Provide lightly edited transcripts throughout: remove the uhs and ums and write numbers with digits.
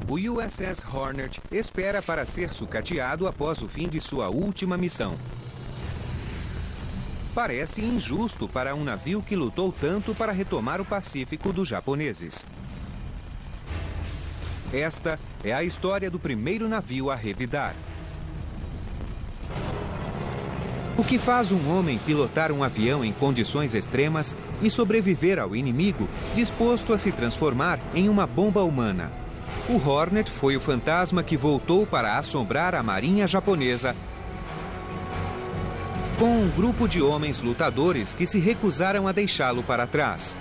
O USS Hornet espera para ser sucateado após o fim de sua última missão. Parece injusto para um navio que lutou tanto para retomar o Pacífico dos japoneses. Esta é a história do primeiro navio a revidar. O que faz um homem pilotar um avião em condições extremas e sobreviver ao inimigo disposto a se transformar em uma bomba humana? O Hornet foi o fantasma que voltou para assombrar a marinha japonesa com um grupo de homens lutadores que se recusaram a deixá-lo para trás.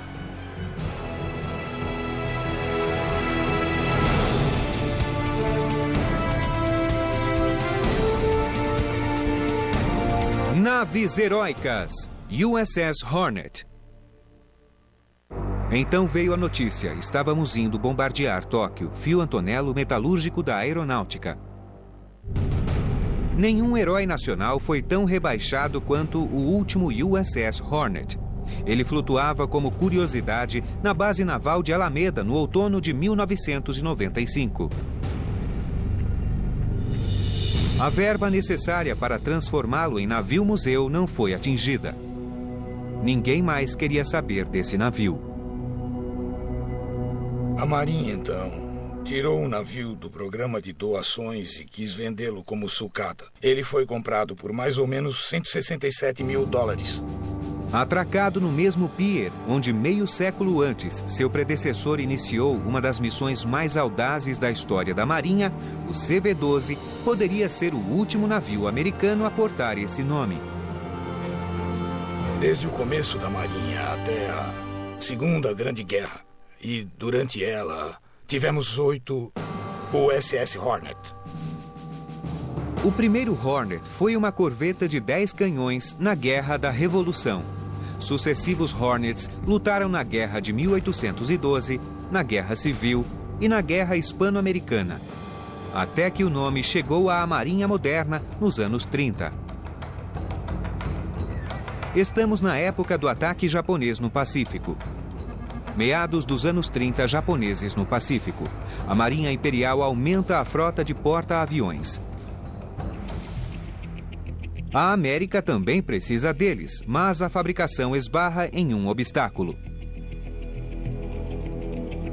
Naves heróicas, USS Hornet. Então veio a notícia, estávamos indo bombardear Tóquio, fio Antonello metalúrgico da aeronáutica. Nenhum herói nacional foi tão rebaixado quanto o último USS Hornet. Ele flutuava como curiosidade na base naval de Alameda no outono de 1995. A verba necessária para transformá-lo em navio-museu não foi atingida. Ninguém mais queria saber desse navio. A Marinha, então, tirou um navio do programa de doações e quis vendê-lo como sucata. Ele foi comprado por mais ou menos $167 mil. Atracado no mesmo pier, onde meio século antes seu predecessor iniciou uma das missões mais audazes da história da Marinha, o CV-12 poderia ser o último navio americano a portar esse nome. Desde o começo da Marinha até a Segunda Grande Guerra, e durante ela tivemos 8 USS Hornet. O primeiro Hornet foi uma corveta de 10 canhões na Guerra da Revolução. Sucessivos Hornets lutaram na Guerra de 1812, na Guerra Civil e na Guerra Hispano-Americana, até que o nome chegou à Marinha Moderna nos anos 30. Estamos na época do ataque japonês no Pacífico. Meados dos anos 30 japoneses no Pacífico. A Marinha Imperial aumenta a frota de porta-aviões. A América também precisa deles, mas a fabricação esbarra em um obstáculo.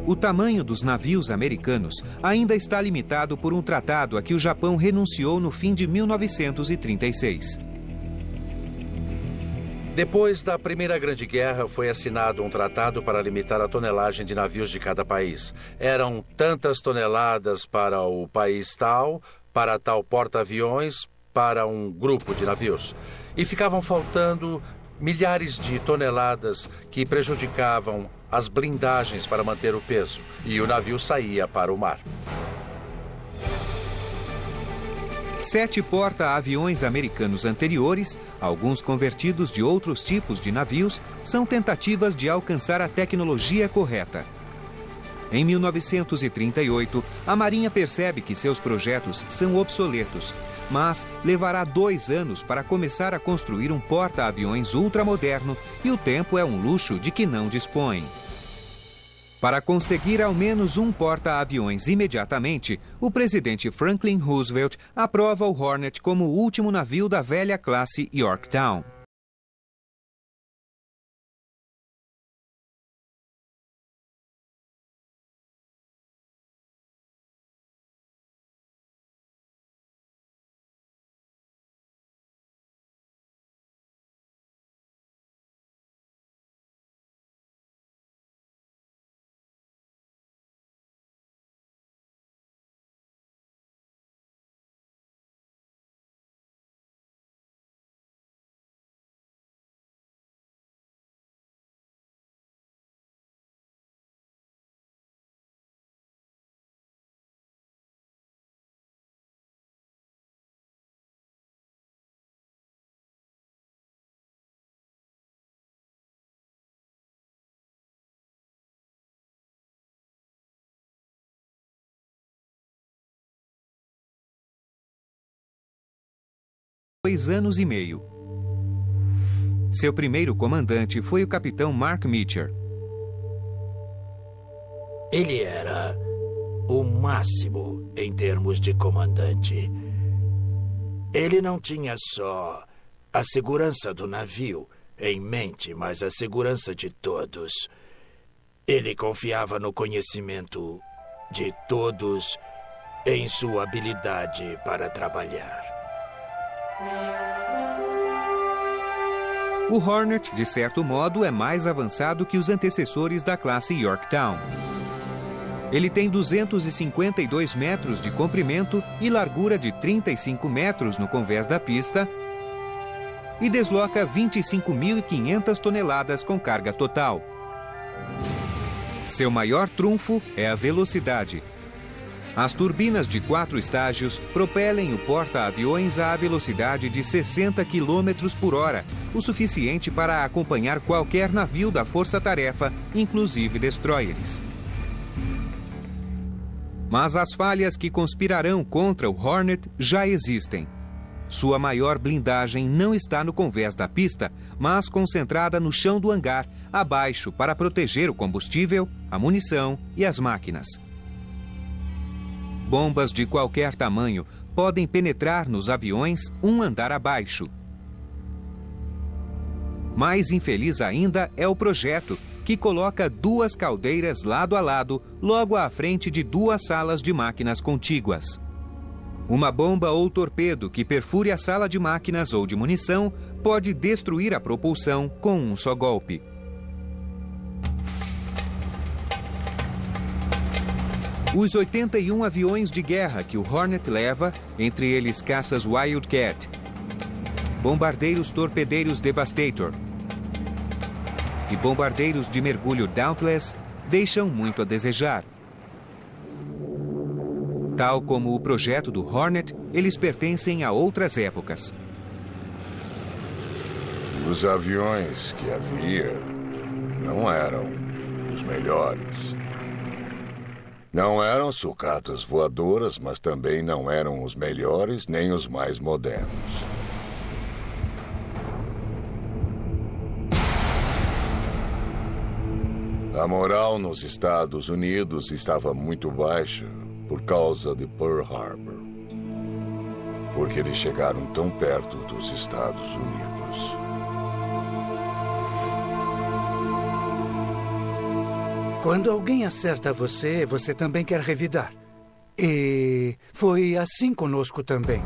O tamanho dos navios americanos ainda está limitado por um tratado a que o Japão renunciou no fim de 1936. Depois da Primeira Grande Guerra, foi assinado um tratado para limitar a tonelagem de navios de cada país. Eram tantas toneladas para o país tal, para tal porta-aviões, para um grupo de navios. E ficavam faltando milhares de toneladas que prejudicavam as blindagens para manter o peso. E o navio saía para o mar. 7 porta-aviões americanos anteriores, alguns convertidos de outros tipos de navios, são tentativas de alcançar a tecnologia correta. Em 1938, a Marinha percebe que seus projetos são obsoletos, mas levará 2 anos para começar a construir um porta-aviões ultramoderno e o tempo é um luxo de que não dispõe. Para conseguir ao menos um porta-aviões imediatamente, o presidente Franklin Roosevelt aprova o Hornet como o último navio da velha classe Yorktown. Dois anos e meio. Seu primeiro comandante foi o capitão Mark Meacher. Ele era o máximo em termos de comandante. Ele não tinha só a segurança do navio em mente, mas a segurança de todos. Ele confiava no conhecimento de todos em sua habilidade para trabalhar. O Hornet, de certo modo, é mais avançado que os antecessores da classe Yorktown. Ele tem 252 metros de comprimento e largura de 35 metros no convés da pista e desloca 25.500 toneladas com carga total. Seu maior trunfo é a velocidade. As turbinas de 4 estágios propelem o porta-aviões à velocidade de 60 km por hora, o suficiente para acompanhar qualquer navio da força-tarefa, inclusive destroyers. Mas as falhas que conspirarão contra o Hornet já existem. Sua maior blindagem não está no convés da pista, mas concentrada no chão do hangar, abaixo, para proteger o combustível, a munição e as máquinas. Bombas de qualquer tamanho podem penetrar nos aviões um andar abaixo. Mais infeliz ainda é o projeto, que coloca 2 caldeiras lado a lado, logo à frente de 2 salas de máquinas contíguas. Uma bomba ou torpedo que perfure a sala de máquinas ou de munição pode destruir a propulsão com um só golpe. Os 81 aviões de guerra que o Hornet leva, entre eles caças Wildcat, bombardeiros torpedeiros Devastator e bombardeiros de mergulho Dauntless, deixam muito a desejar. Tal como o projeto do Hornet, eles pertencem a outras épocas. Os aviões que havia não eram os melhores. Não eram sucatas voadoras, mas também não eram os melhores nem os mais modernos. A moral nos Estados Unidos estava muito baixa por causa de Pearl Harbor. Porque eles chegaram tão perto dos Estados Unidos. Quando alguém acerta você, você também quer revidar. E foi assim conosco também.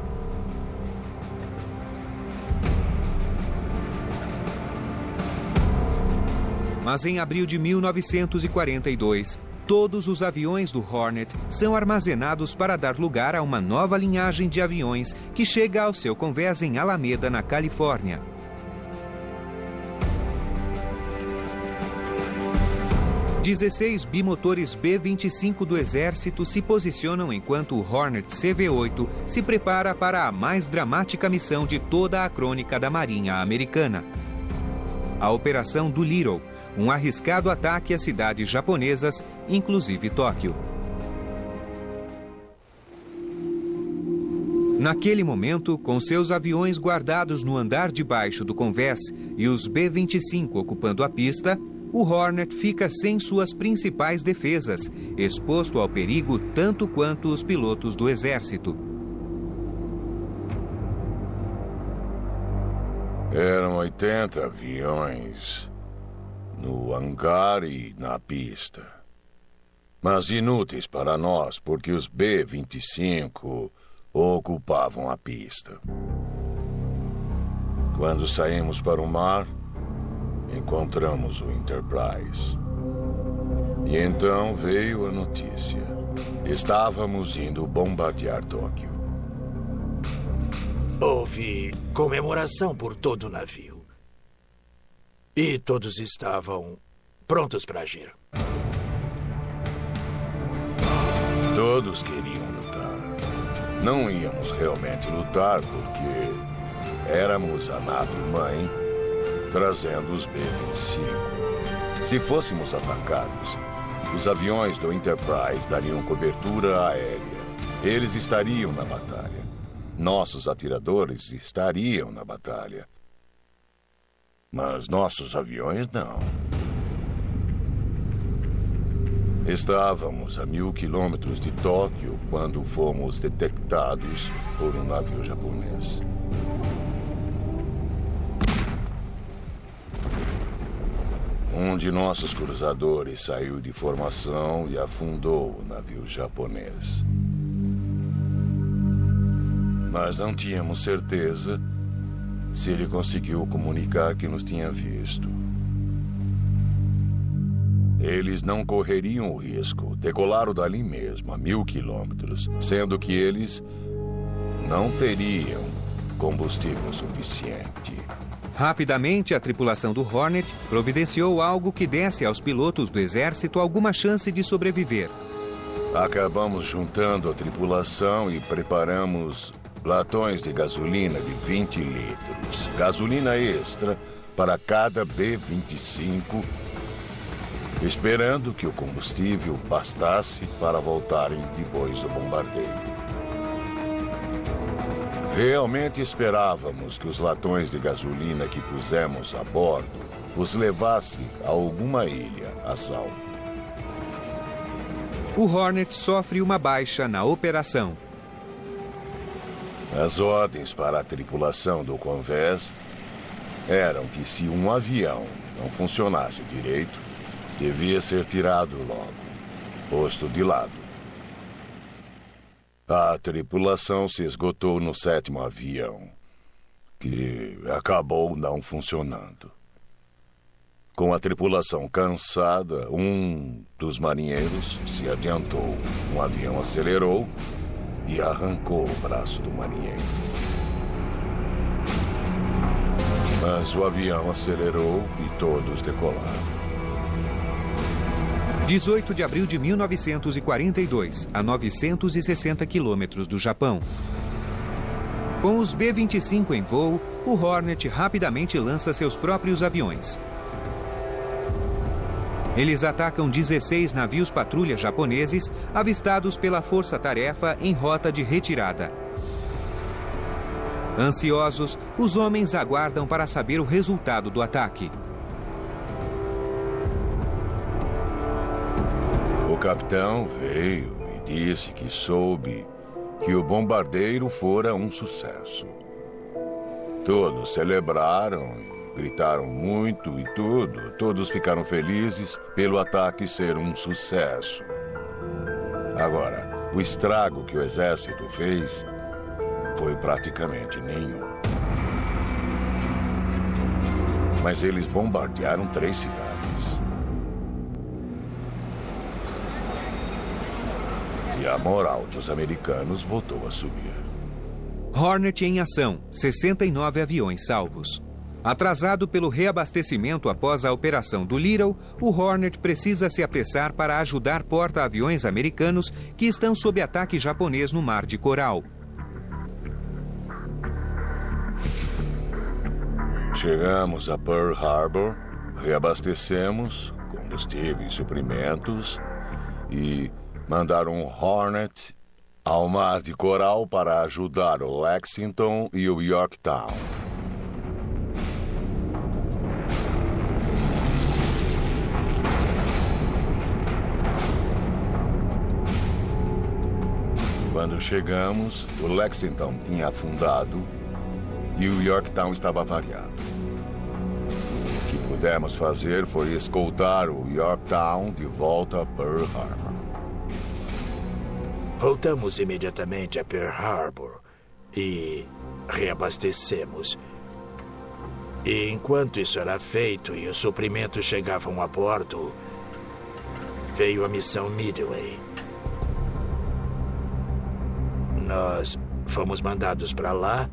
Mas em abril de 1942, todos os aviões do Hornet são armazenados para dar lugar a uma nova linhagem de aviões que chega ao seu convés em Alameda, na Califórnia. 16 bimotores B-25 do Exército se posicionam enquanto o Hornet CV-8 se prepara para a mais dramática missão de toda a crônica da Marinha Americana. A Operação Doolittle, um arriscado ataque a cidades japonesas, inclusive Tóquio. Naquele momento, com seus aviões guardados no andar de baixo do convés e os B-25 ocupando a pista, o Hornet fica sem suas principais defesas, exposto ao perigo tanto quanto os pilotos do exército. Eram 80 aviões no hangar e na pista. Mas inúteis para nós, porque os B-25 ocupavam a pista. Quando saímos para o mar, encontramos o Enterprise. E então veio a notícia. Estávamos indo bombardear Tóquio. Houve comemoração por todo o navio. E todos estavam prontos para agir. Todos queriam lutar. Não íamos realmente lutar porque éramos a nave-mãe trazendo os B-25. Se fôssemos atacados, os aviões do Enterprise dariam cobertura aérea. Eles estariam na batalha. Nossos atiradores estariam na batalha. Mas nossos aviões não. Estávamos a 1000 quilômetros de Tóquio quando fomos detectados por um navio japonês. Um de nossos cruzadores saiu de formação e afundou o navio japonês. Mas não tínhamos certeza se ele conseguiu comunicar que nos tinha visto. Eles não correriam o risco, decolaram dali mesmo, a 1000 quilômetros, sendo que eles não teriam combustível suficiente. Rapidamente, a tripulação do Hornet providenciou algo que desse aos pilotos do exército alguma chance de sobreviver. Acabamos juntando a tripulação e preparamos latões de gasolina de 20 litros. Gasolina extra para cada B-25, esperando que o combustível bastasse para voltarem depois do bombardeio. Realmente esperávamos que os latões de gasolina que pusemos a bordo os levasse a alguma ilha a salvo. O Hornet sofre uma baixa na operação. As ordens para a tripulação do Convés eram que se um avião não funcionasse direito, devia ser tirado logo, posto de lado. A tripulação se esgotou no 7º avião, que acabou não funcionando. Com a tripulação cansada, um dos marinheiros se adiantou. Um avião acelerou e arrancou o braço do marinheiro. Mas o avião acelerou e todos decolaram. 18 de abril de 1942, a 960 quilômetros do Japão. Com os B-25 em voo, o Hornet rapidamente lança seus próprios aviões. Eles atacam 16 navios patrulha japoneses avistados pela força-tarefa em rota de retirada. Ansiosos, os homens aguardam para saber o resultado do ataque. O capitão veio e disse que soube que o bombardeiro fora um sucesso. Todos celebraram e gritaram muito e tudo. Todos ficaram felizes pelo ataque ser um sucesso. Agora, o estrago que o exército fez foi praticamente nenhum. Mas eles bombardearam 3 cidades. E a moral dos americanos voltou a subir. Hornet em ação, 69 aviões salvos. Atrasado pelo reabastecimento após a operação do Little, o Hornet precisa se apressar para ajudar porta-aviões americanos que estão sob ataque japonês no Mar de Coral. Chegamos a Pearl Harbor, reabastecemos combustível e suprimentos e mandaram um Hornet ao Mar de Coral para ajudar o Lexington e o Yorktown. Quando chegamos, o Lexington tinha afundado e o Yorktown estava avariado. O que pudemos fazer foi escoltar o Yorktown de volta a Pearl Harbor. Voltamos imediatamente a Pearl Harbor e reabastecemos. E enquanto isso era feito e os suprimentos chegavam a bordo, veio a missão Midway. Nós fomos mandados para lá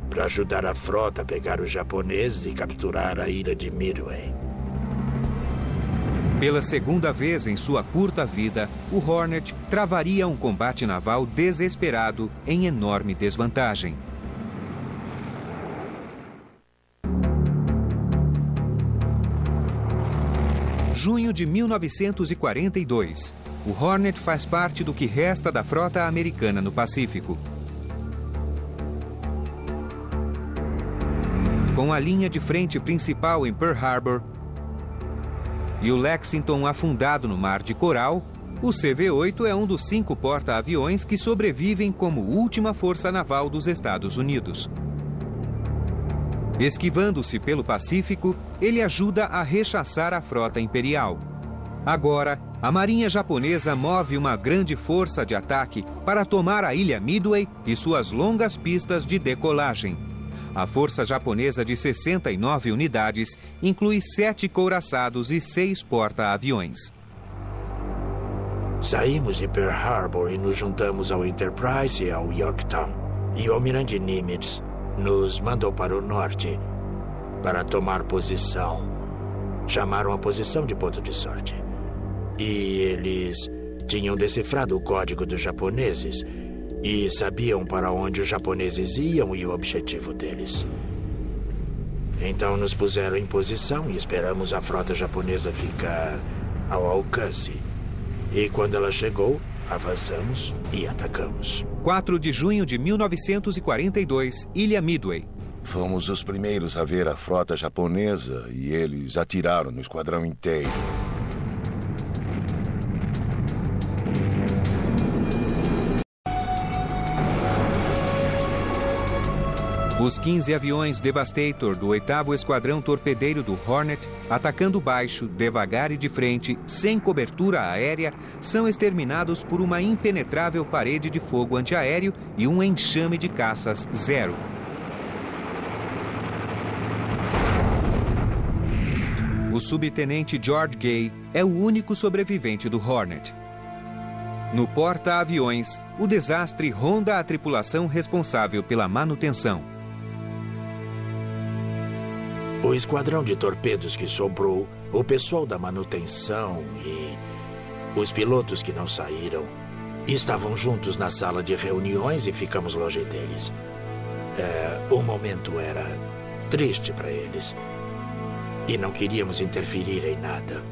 para ajudar a frota a pegar os japoneses e capturar a ilha de Midway. Pela segunda vez em sua curta vida, o Hornet travaria um combate naval desesperado em enorme desvantagem. Junho de 1942. O Hornet faz parte do que resta da frota americana no Pacífico. Com a linha de frente principal em Pearl Harbor e o Lexington afundado no Mar de Coral, O CV-8 é um dos 5 porta-aviões que sobrevivem como última força naval dos Estados Unidos. Esquivando-se pelo Pacífico, ele ajuda a rechaçar a frota imperial. Agora, a Marinha japonesa move uma grande força de ataque para tomar a ilha Midway e suas longas pistas de decolagem. A força japonesa de 69 unidades inclui 7 couraçados e 6 porta-aviões. Saímos de Pearl Harbor e nos juntamos ao Enterprise e ao Yorktown. E o almirante Nimitz nos mandou para o norte para tomar posição. Chamaram a posição de ponto de sorte. E eles tinham decifrado o código dos japoneses e sabiam para onde os japoneses iam e o objetivo deles. Então nos puseram em posição e esperamos a frota japonesa ficar ao alcance. E quando ela chegou, avançamos e atacamos. 4 de junho de 1942, Ilha Midway. Fomos os primeiros a ver a frota japonesa e eles atiraram no esquadrão inteiro. Os 15 aviões Devastator do 8º Esquadrão Torpedeiro do Hornet, atacando baixo, devagar e de frente, sem cobertura aérea, são exterminados por uma impenetrável parede de fogo antiaéreo e um enxame de caças zero. O subtenente George Gay é o único sobrevivente do Hornet. No porta-aviões, o desastre ronda a tripulação responsável pela manutenção. O esquadrão de torpedos que sobrou, o pessoal da manutenção e os pilotos que não saíram estavam juntos na sala de reuniões e ficamos longe deles. O momento era triste para eles e não queríamos interferir em nada.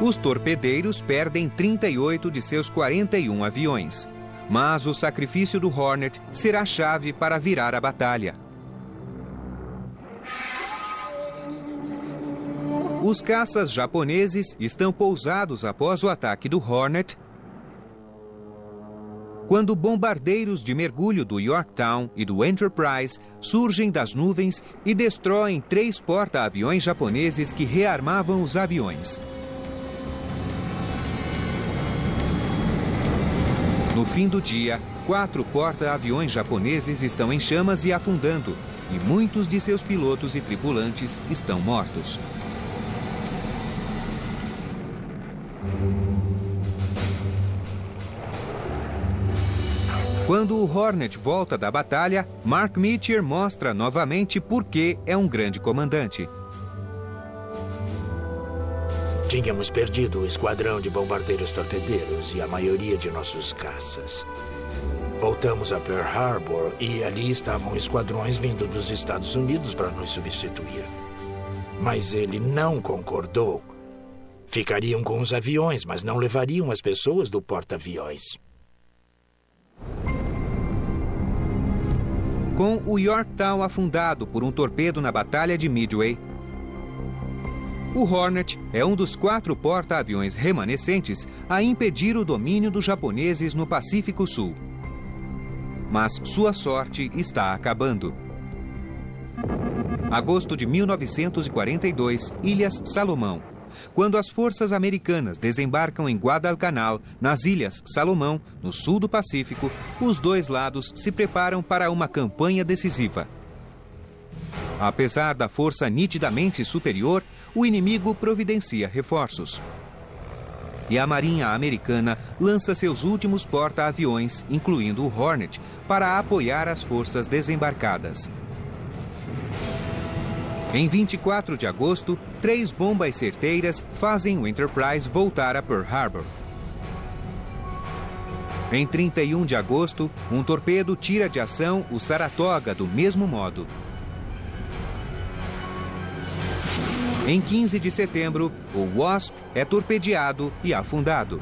Os torpedeiros perdem 38 de seus 41 aviões, mas o sacrifício do Hornet será chave para virar a batalha. Os caças japoneses estão pousados após o ataque do Hornet, quando bombardeiros de mergulho do Yorktown e do Enterprise surgem das nuvens e destroem 3 porta-aviões japoneses que rearmavam os aviões. No fim do dia, 4 porta-aviões japoneses estão em chamas e afundando, e muitos de seus pilotos e tripulantes estão mortos. Quando o Hornet volta da batalha, Mark Meecher mostra novamente por que é um grande comandante. Tínhamos perdido o esquadrão de bombardeiros torpedeiros e a maioria de nossos caças. Voltamos a Pearl Harbor e ali estavam esquadrões vindo dos Estados Unidos para nos substituir. Mas ele não concordou. Ficariam com os aviões, mas não levariam as pessoas do porta-aviões. Com o Yorktown afundado por um torpedo na Batalha de Midway, o Hornet é um dos 4 porta-aviões remanescentes a impedir o domínio dos japoneses no Pacífico Sul. Mas sua sorte está acabando. Agosto de 1942, Ilhas Salomão. Quando as forças americanas desembarcam em Guadalcanal, nas Ilhas Salomão, no sul do Pacífico, os 2 lados se preparam para uma campanha decisiva. Apesar da força nitidamente superior, o inimigo providencia reforços. E a Marinha Americana lança seus últimos porta-aviões, incluindo o Hornet, para apoiar as forças desembarcadas. Em 24 de agosto, 3 bombas certeiras fazem o Enterprise voltar a Pearl Harbor. Em 31 de agosto, um torpedo tira de ação o Saratoga do mesmo modo. Em 15 de setembro, o Wasp é torpedeado e afundado.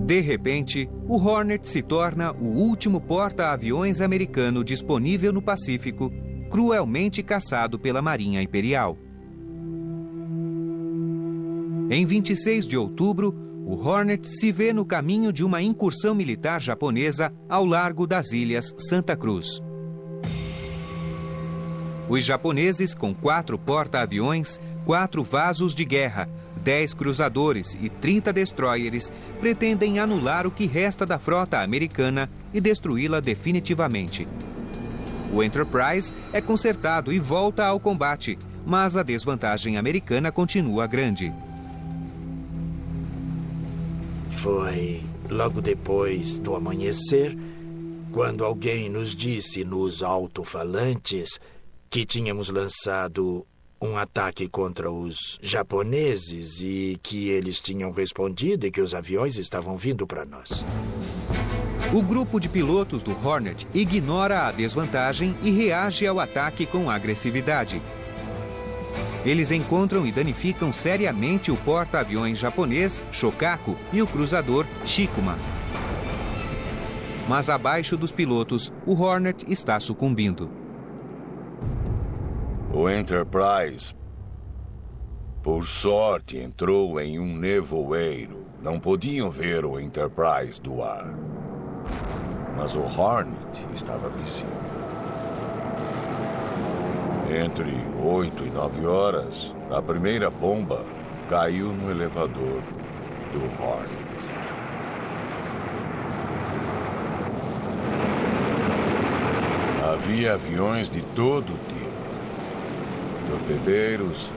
De repente, o Hornet se torna o último porta-aviões americano disponível no Pacífico, cruelmente caçado pela Marinha Imperial. Em 26 de outubro, o Hornet se vê no caminho de uma incursão militar japonesa ao largo das ilhas Santa Cruz. Os japoneses, com 4 porta-aviões, 4 vasos de guerra, 10 cruzadores e 30 destroyers, pretendem anular o que resta da frota americana e destruí-la definitivamente. O Enterprise é consertado e volta ao combate, mas a desvantagem americana continua grande. Foi logo depois do amanhecer, quando alguém nos disse nos alto-falantes que tínhamos lançado um ataque contra os japoneses e que eles tinham respondido e que os aviões estavam vindo para nós. O grupo de pilotos do Hornet ignora a desvantagem e reage ao ataque com agressividade. Eles encontram e danificam seriamente o porta-aviões japonês Shokaku e o cruzador Shikuma. Mas abaixo dos pilotos, o Hornet está sucumbindo. O Enterprise, por sorte, entrou em um nevoeiro. Não podiam ver o Enterprise do ar. Mas o Hornet estava visível. Entre 8 e 9 horas, a primeira bomba caiu no elevador do Hornet. Havia aviões de todo tipo. Torpedeiros,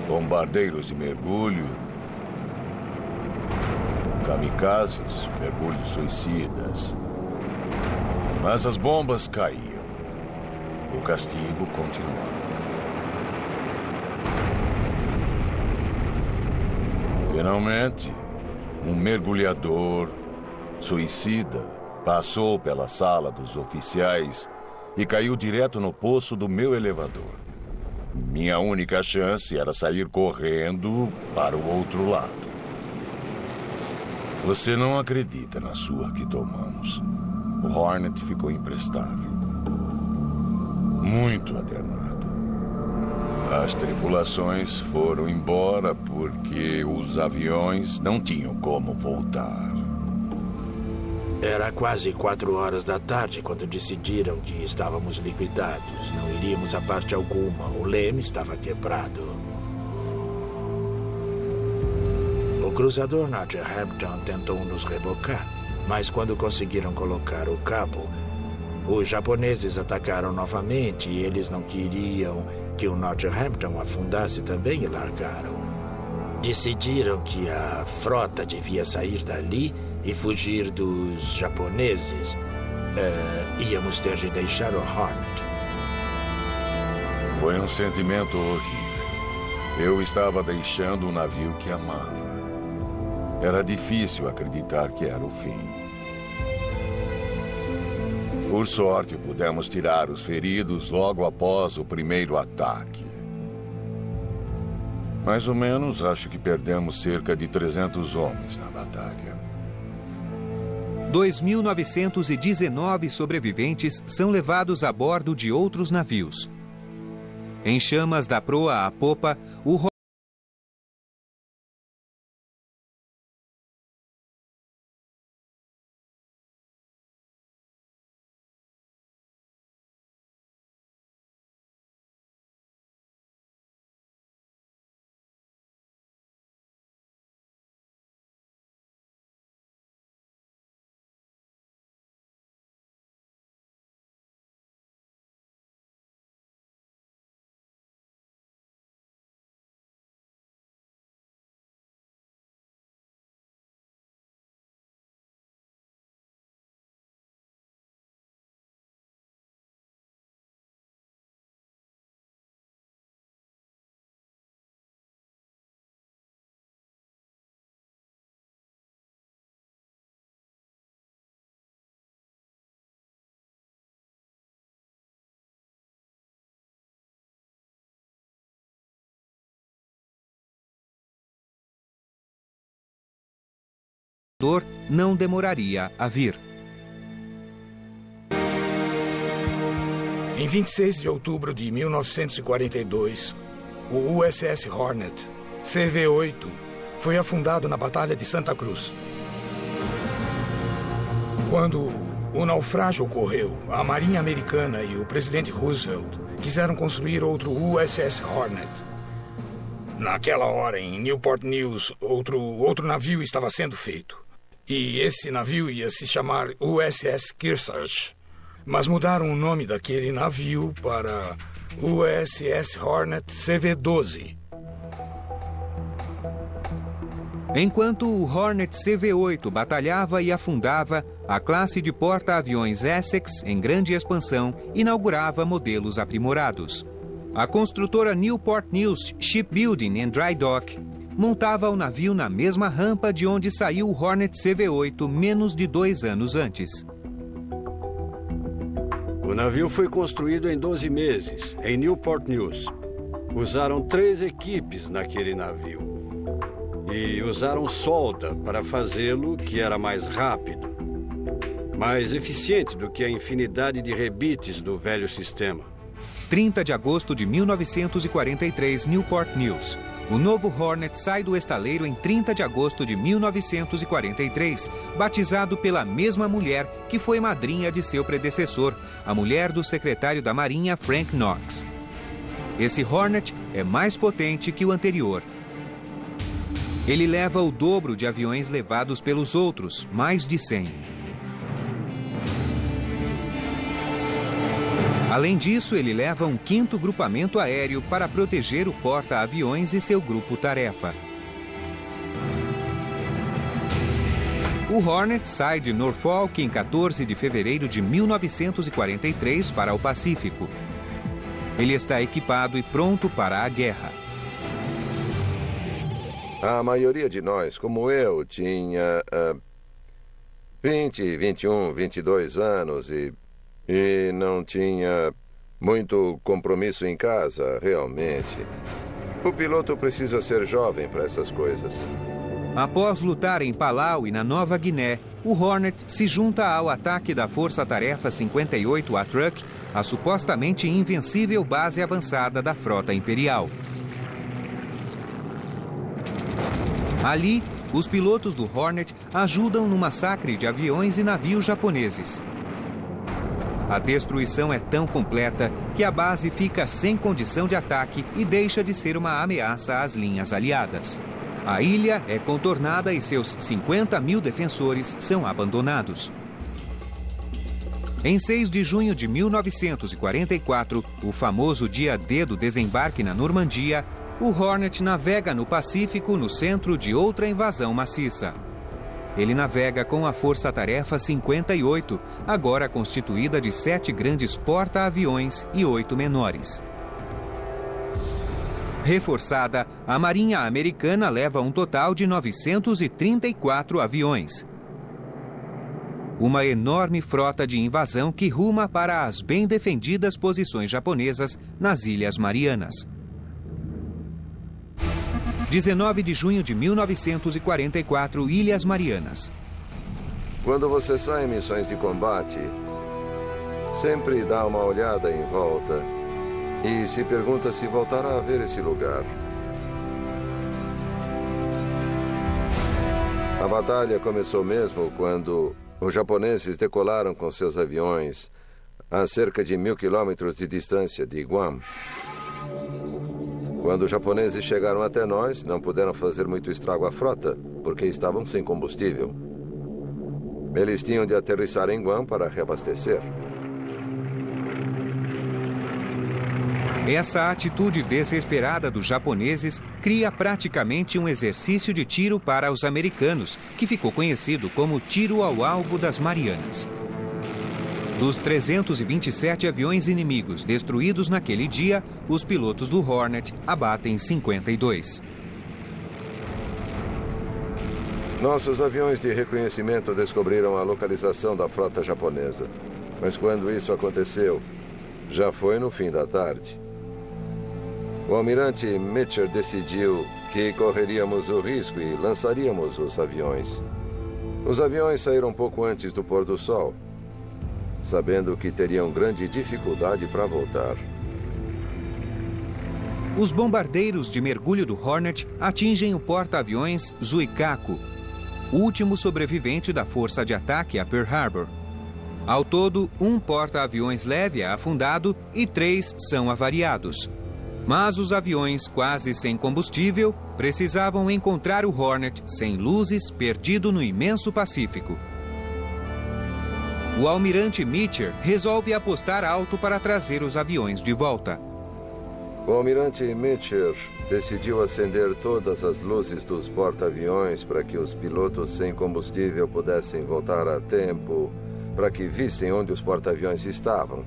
bombardeiros de mergulho, kamikazes, mergulhos suicidas. Mas as bombas caíam. O castigo continuava. Finalmente, um mergulhador suicida passou pela sala dos oficiais e caiu direto no poço do meu elevador. Minha única chance era sair correndo para o outro lado. Você não acredita na surra que tomamos. O Hornet ficou imprestável. Muito aterrado. As tripulações foram embora porque os aviões não tinham como voltar. Era quase 4 horas da tarde quando decidiram que estávamos liquidados. Não iríamos a parte alguma. O leme estava quebrado. O cruzador Northampton tentou nos rebocar, mas quando conseguiram colocar o cabo, os japoneses atacaram novamente e eles não queriam que o Northampton afundasse também e largaram. Decidiram que a frota devia sair dali e fugir dos japoneses. Íamos ter de deixar o Hornet. Foi um sentimento horrível. Eu estava deixando o navio que amava. Era difícil acreditar que era o fim. Por sorte, pudemos tirar os feridos logo após o primeiro ataque. Mais ou menos, acho que perdemos cerca de 300 homens na batalha. 2.919 sobreviventes são levados a bordo de outros navios. Em chamas da proa à popa, o não demoraria a vir. Em 26 de outubro de 1942, o USS Hornet CV-8 foi afundado na Batalha de Santa Cruz. Quando o naufrágio ocorreu, a Marinha Americana e o presidente Roosevelt quiseram construir outro USS Hornet. Naquela hora, em Newport News, outro navio estava sendo feito. E esse navio ia se chamar USS Kearsarge. Mas mudaram o nome daquele navio para USS Hornet CV-12. Enquanto o Hornet CV-8 batalhava e afundava, a classe de porta-aviões Essex, em grande expansão, inaugurava modelos aprimorados. A construtora Newport News Shipbuilding and Dry Dock montava o navio na mesma rampa de onde saiu o Hornet CV-8 menos de 2 anos antes. O navio foi construído em 12 meses, em Newport News. Usaram 3 equipes naquele navio. E usaram solda para fazê-lo, que era mais rápido, mais eficiente do que a infinidade de rebites do velho sistema. 30 de agosto de 1943, Newport News. O novo Hornet sai do estaleiro em 30 de agosto de 1943, batizado pela mesma mulher que foi madrinha de seu predecessor, a mulher do secretário da Marinha, Frank Knox. Esse Hornet é mais potente que o anterior. Ele leva o dobro de aviões levados pelos outros, mais de 100. Além disso, ele leva um 5º grupamento aéreo para proteger o porta-aviões e seu grupo-tarefa. O Hornet sai de Norfolk em 14 de fevereiro de 1943 para o Pacífico. Ele está equipado e pronto para a guerra. A maioria de nós, como eu, tinha 20, 21, 22 anos e não tinha muito compromisso em casa, realmente. O piloto precisa ser jovem para essas coisas. Após lutar em Palau e na Nova Guiné, o Hornet se junta ao ataque da Força-Tarefa 58 Atruck, a supostamente invencível base avançada da Frota Imperial. Ali, os pilotos do Hornet ajudam no massacre de aviões e navios japoneses. A destruição é tão completa que a base fica sem condição de ataque e deixa de ser uma ameaça às linhas aliadas. A ilha é contornada e seus 50 mil defensores são abandonados. Em 6 de junho de 1944, o famoso dia D do desembarque na Normandia, o Hornet navega no Pacífico no centro de outra invasão maciça. Ele navega com a Força-Tarefa 58, agora constituída de 7 grandes porta-aviões e 8 menores. Reforçada, a Marinha Americana leva um total de 934 aviões. Uma enorme frota de invasão que ruma para as bem defendidas posições japonesas nas Ilhas Marianas. 19 de junho de 1944, Ilhas Marianas. Quando você sai em missões de combate, sempre dá uma olhada em volta e se pergunta se voltará a ver esse lugar. A batalha começou mesmo quando os japoneses decolaram com seus aviões a cerca de 1.000 quilômetros de distância de Guam. Quando os japoneses chegaram até nós, não puderam fazer muito estrago à frota, porque estavam sem combustível. Eles tinham de aterrissar em Guam para reabastecer. Essa atitude desesperada dos japoneses cria praticamente um exercício de tiro para os americanos, que ficou conhecido como Tiro ao Alvo das Marianas. Dos 327 aviões inimigos destruídos naquele dia, os pilotos do Hornet abatem 52. Nossos aviões de reconhecimento descobriram a localização da frota japonesa. Mas quando isso aconteceu, já foi no fim da tarde. O almirante Mitchell decidiu que correríamos o risco e lançaríamos os aviões. Os aviões saíram pouco antes do pôr do sol, sabendo que teriam grande dificuldade para voltar. Os bombardeiros de mergulho do Hornet atingem o porta-aviões Zuikaku, último sobrevivente da força de ataque a Pearl Harbor. Ao todo, 1 porta-aviões leve é afundado e 3 são avariados. Mas os aviões, quase sem combustível, precisavam encontrar o Hornet sem luzes, perdido no imenso Pacífico. O almirante Meecher resolve apostar alto para trazer os aviões de volta. O almirante Meecher decidiu acender todas as luzes dos porta-aviões para que os pilotos sem combustível pudessem voltar a tempo, para que vissem onde os porta-aviões estavam.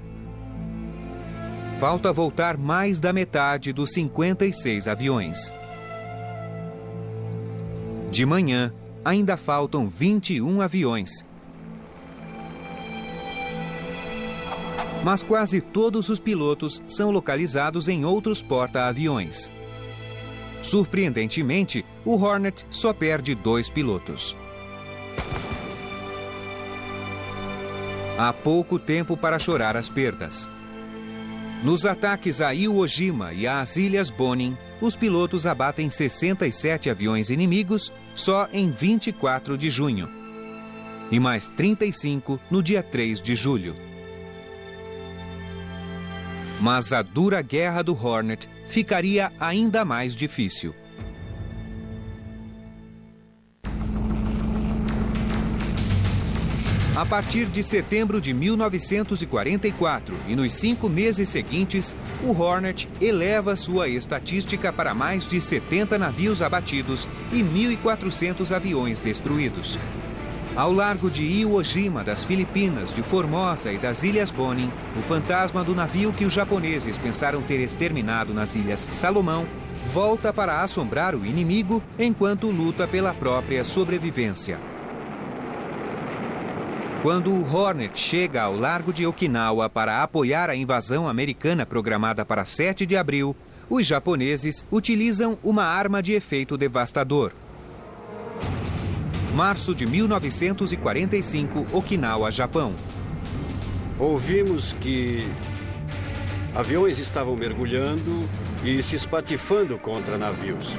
Falta voltar mais da metade dos 56 aviões. De manhã, ainda faltam 21 aviões. Mas quase todos os pilotos são localizados em outros porta-aviões. Surpreendentemente, o Hornet só perde 2 pilotos. Há pouco tempo para chorar as perdas. Nos ataques a Iwo Jima e às Ilhas Bonin, os pilotos abatem 67 aviões inimigos só em 24 de junho. E mais 35 no dia 3 de julho. Mas a dura guerra do Hornet ficaria ainda mais difícil. A partir de setembro de 1944 e nos 5 meses seguintes, o Hornet eleva sua estatística para mais de 70 navios abatidos e 1.400 aviões destruídos. Ao largo de Iwo Jima, das Filipinas, de Formosa e das Ilhas Bonin, o fantasma do navio que os japoneses pensaram ter exterminado nas Ilhas Salomão volta para assombrar o inimigo enquanto luta pela própria sobrevivência. Quando o Hornet chega ao largo de Okinawa para apoiar a invasão americana programada para 7 de abril, os japoneses utilizam uma arma de efeito devastador. Março de 1945, Okinawa, Japão. Ouvimos que aviões estavam mergulhando e se espatifando contra navios.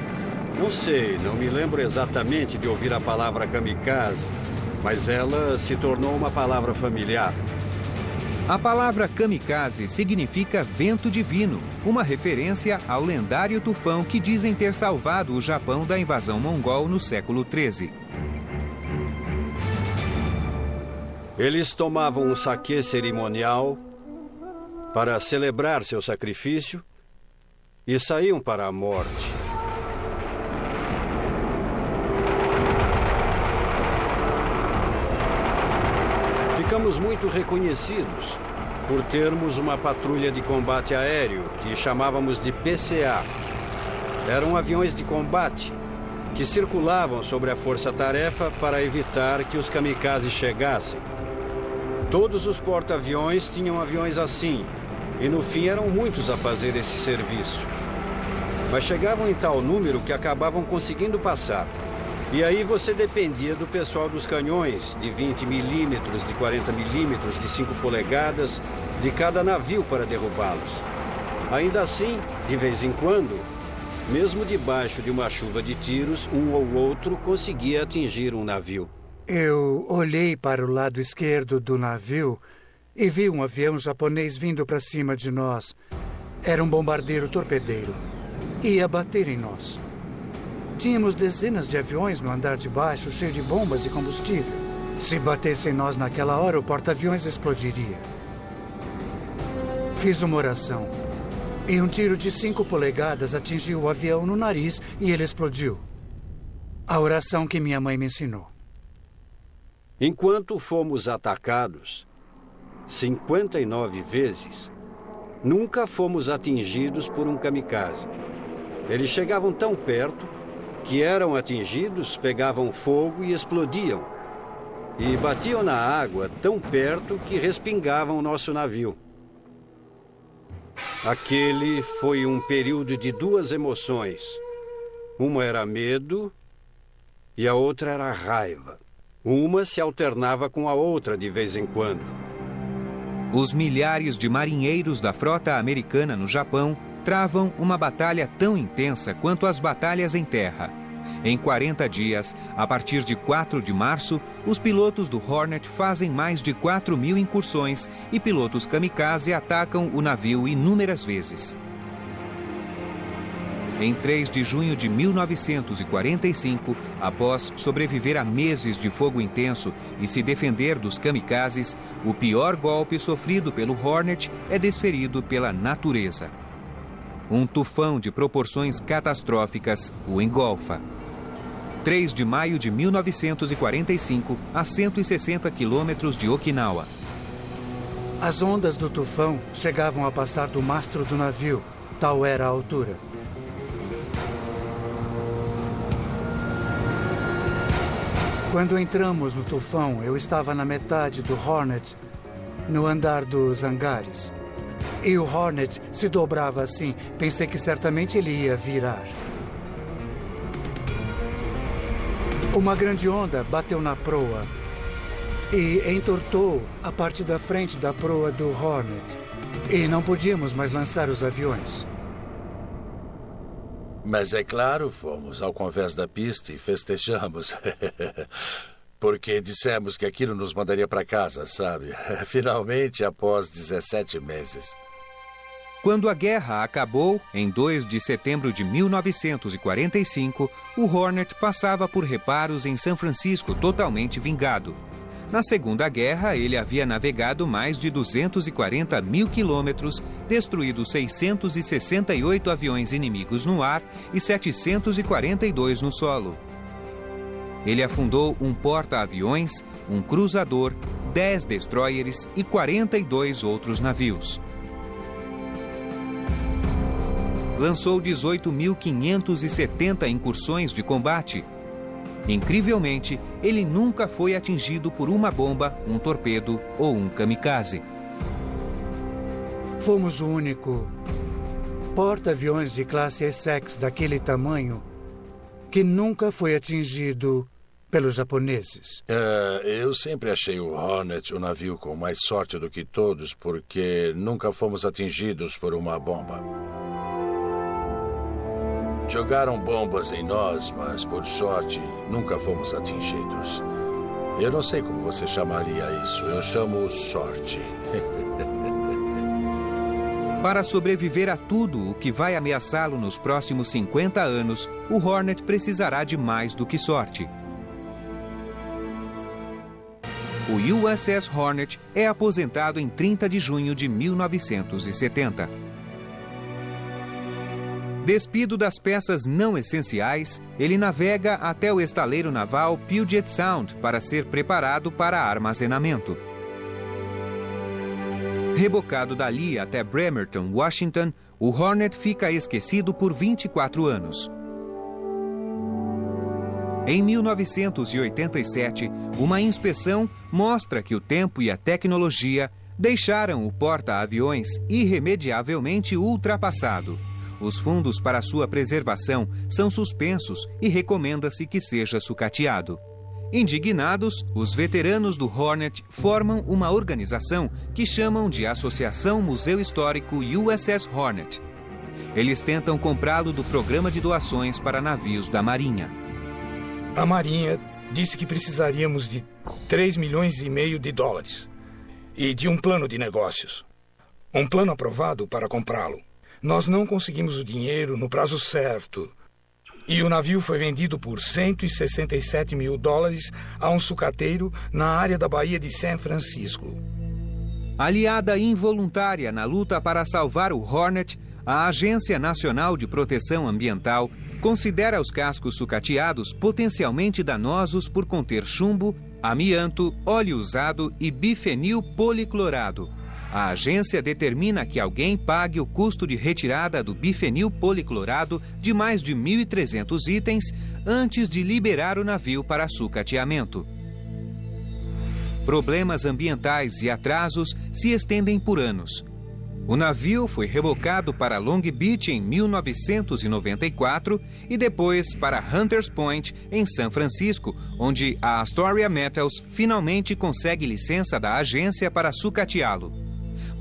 Não sei, não me lembro exatamente de ouvir a palavra kamikaze, mas ela se tornou uma palavra familiar. A palavra kamikaze significa vento divino, uma referência ao lendário tufão que dizem ter salvado o Japão da invasão mongol no século XIII. Eles tomavam um saquê cerimonial para celebrar seu sacrifício e saíam para a morte. Ficamos muito reconhecidos por termos uma patrulha de combate aéreo que chamávamos de PCA. Eram aviões de combate que circulavam sobre a força-tarefa para evitar que os kamikazes chegassem. Todos os porta-aviões tinham aviões assim, e no fim eram muitos a fazer esse serviço. Mas chegavam em tal número que acabavam conseguindo passar. E aí você dependia do pessoal dos canhões, de 20 milímetros, de 40 milímetros, de 5 polegadas, de cada navio para derrubá-los. Ainda assim, de vez em quando, mesmo debaixo de uma chuva de tiros, um ou outro conseguia atingir um navio. Eu olhei para o lado esquerdo do navio e vi um avião japonês vindo para cima de nós. Era um bombardeiro torpedeiro. Ia bater em nós. Tínhamos dezenas de aviões no andar de baixo, cheio de bombas e combustível. Se batesse em nós naquela hora, o porta-aviões explodiria. Fiz uma oração. E um tiro de 5 polegadas atingiu o avião no nariz e ele explodiu. A oração que minha mãe me ensinou. Enquanto fomos atacados 59 vezes, nunca fomos atingidos por um kamikaze. Eles chegavam tão perto que eram atingidos, pegavam fogo e explodiam. E batiam na água tão perto que respingavam o nosso navio. Aquele foi um período de 2 emoções. Uma era medo e a outra era raiva. Uma se alternava com a outra de vez em quando. Os milhares de marinheiros da frota americana no Japão travam uma batalha tão intensa quanto as batalhas em terra. Em 40 dias, a partir de 4 de março, os pilotos do Hornet fazem mais de 4.000 incursões e pilotos kamikaze atacam o navio inúmeras vezes. Em 3 de junho de 1945, após sobreviver a meses de fogo intenso e se defender dos kamikazes, o pior golpe sofrido pelo Hornet é desferido pela natureza. Um tufão de proporções catastróficas o engolfa. 3 de maio de 1945, a 160 quilômetros de Okinawa. As ondas do tufão chegavam a passar do mastro do navio, tal era a altura. Quando entramos no tufão, eu estava na metade do Hornet, no andar dos hangares. E o Hornet se dobrava assim. Pensei que certamente ele ia virar. Uma grande onda bateu na proa e entortou a parte da frente da proa do Hornet. E não podíamos mais lançar os aviões. Mas é claro, fomos ao convés da pista e festejamos. Porque dissemos que aquilo nos mandaria para casa, sabe? Finalmente, após 17 meses. Quando a guerra acabou, em 2 de setembro de 1945, o Hornet passava por reparos em São Francisco totalmente vingado. Na Segunda Guerra, ele havia navegado mais de 240 mil quilômetros, destruído 668 aviões inimigos no ar e 742 no solo. Ele afundou um porta-aviões, um cruzador, 10 destroyers e 42 outros navios. Lançou 18.570 incursões de combate. Incrivelmente, ele nunca foi atingido por uma bomba, um torpedo ou um kamikaze. Fomos o único porta-aviões de classe Essex daquele tamanho que nunca foi atingido pelos japoneses. Eu sempre achei o Hornet o navio com mais sorte do que todos, porque nunca fomos atingidos por uma bomba. Jogaram bombas em nós, mas, por sorte, nunca fomos atingidos. Eu não sei como você chamaria isso. Eu chamo sorte. Para sobreviver a tudo o que vai ameaçá-lo nos próximos 50 anos, o Hornet precisará de mais do que sorte. O USS Hornet é aposentado em 30 de junho de 1970. Despido das peças não essenciais, ele navega até o estaleiro naval Puget Sound para ser preparado para armazenamento. Rebocado dali até Bremerton, Washington, o Hornet fica esquecido por 24 anos. Em 1987, uma inspeção mostra que o tempo e a tecnologia deixaram o porta-aviões irremediavelmente ultrapassado. Os fundos para sua preservação são suspensos e recomenda-se que seja sucateado. Indignados, os veteranos do Hornet formam uma organização que chamam de Associação Museu Histórico USS Hornet. Eles tentam comprá-lo do programa de doações para navios da Marinha. A Marinha disse que precisaríamos de 3,5 milhões de dólares e de um plano de negócios. Um plano aprovado para comprá-lo. Nós não conseguimos o dinheiro no prazo certo. E o navio foi vendido por 167 mil dólares a um sucateiro na área da Baía de São Francisco. Aliada involuntária na luta para salvar o Hornet, a Agência Nacional de Proteção Ambiental considera os cascos sucateados potencialmente danosos por conter chumbo, amianto, óleo usado e bifenil policlorado. A agência determina que alguém pague o custo de retirada do bifenil policlorado de mais de 1.300 itens antes de liberar o navio para sucateamento. Problemas ambientais e atrasos se estendem por anos. O navio foi rebocado para Long Beach em 1994 e depois para Hunters Point, em São Francisco, onde a Astoria Metals finalmente consegue licença da agência para sucateá-lo.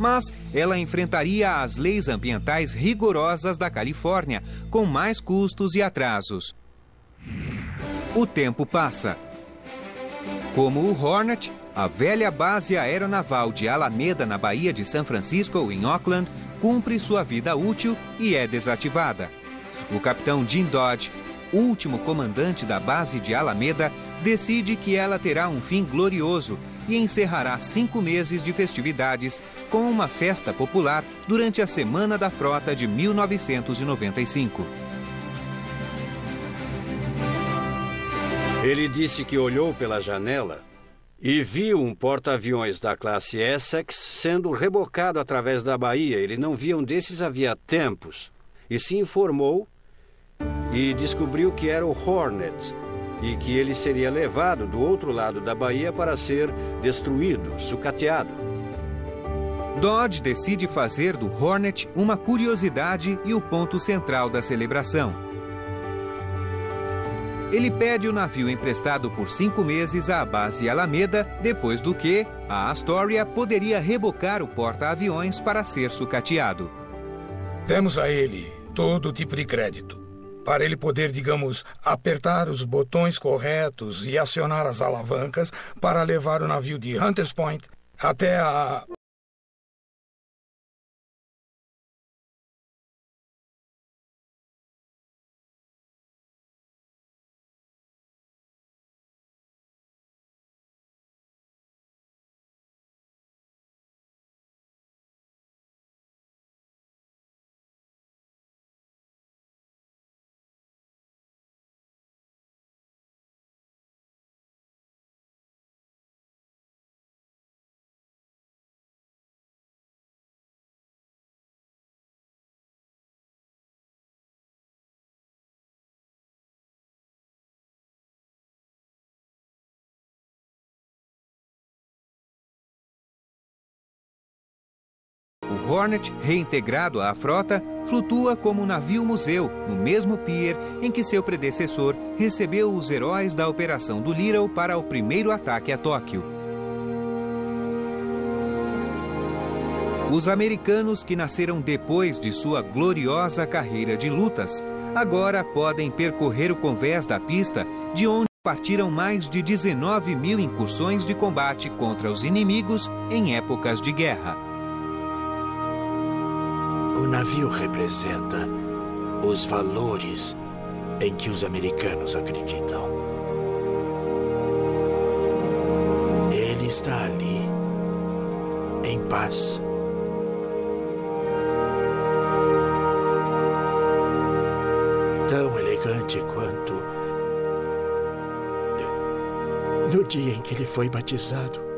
mas ela enfrentaria as leis ambientais rigorosas da Califórnia, com mais custos e atrasos. O tempo passa. Como o Hornet, a velha base aeronaval de Alameda, na Baía de São Francisco, em Oakland, cumpre sua vida útil e é desativada. O capitão Jim Dodge, último comandante da base de Alameda, decide que ela terá um fim glorioso e encerrará 5 meses de festividades com uma festa popular durante a Semana da Frota de 1995. Ele disse que olhou pela janela e viu um porta-aviões da classe Essex sendo rebocado através da baía. Ele não via um desses havia tempos. E se informou e descobriu que era o Hornet e que ele seria levado do outro lado da baía para ser destruído, sucateado. Dodge decide fazer do Hornet uma curiosidade e o ponto central da celebração. Ele pede o navio emprestado por 5 meses à base Alameda, depois do que a Astoria poderia rebocar o porta-aviões para ser sucateado. Demos a ele todo tipo de crédito, para ele poder, digamos, apertar os botões corretos e acionar as alavancas para levar o navio de Hunters Point até a... O Hornet, reintegrado à frota, flutua como um navio-museu no mesmo pier em que seu predecessor recebeu os heróis da Operação Doolittle para o primeiro ataque a Tóquio. Os americanos que nasceram depois de sua gloriosa carreira de lutas agora podem percorrer o convés da pista de onde partiram mais de 19 mil incursões de combate contra os inimigos em épocas de guerra. O navio representa os valores em que os americanos acreditam. Ele está ali, em paz. Tão elegante quanto no dia em que ele foi batizado.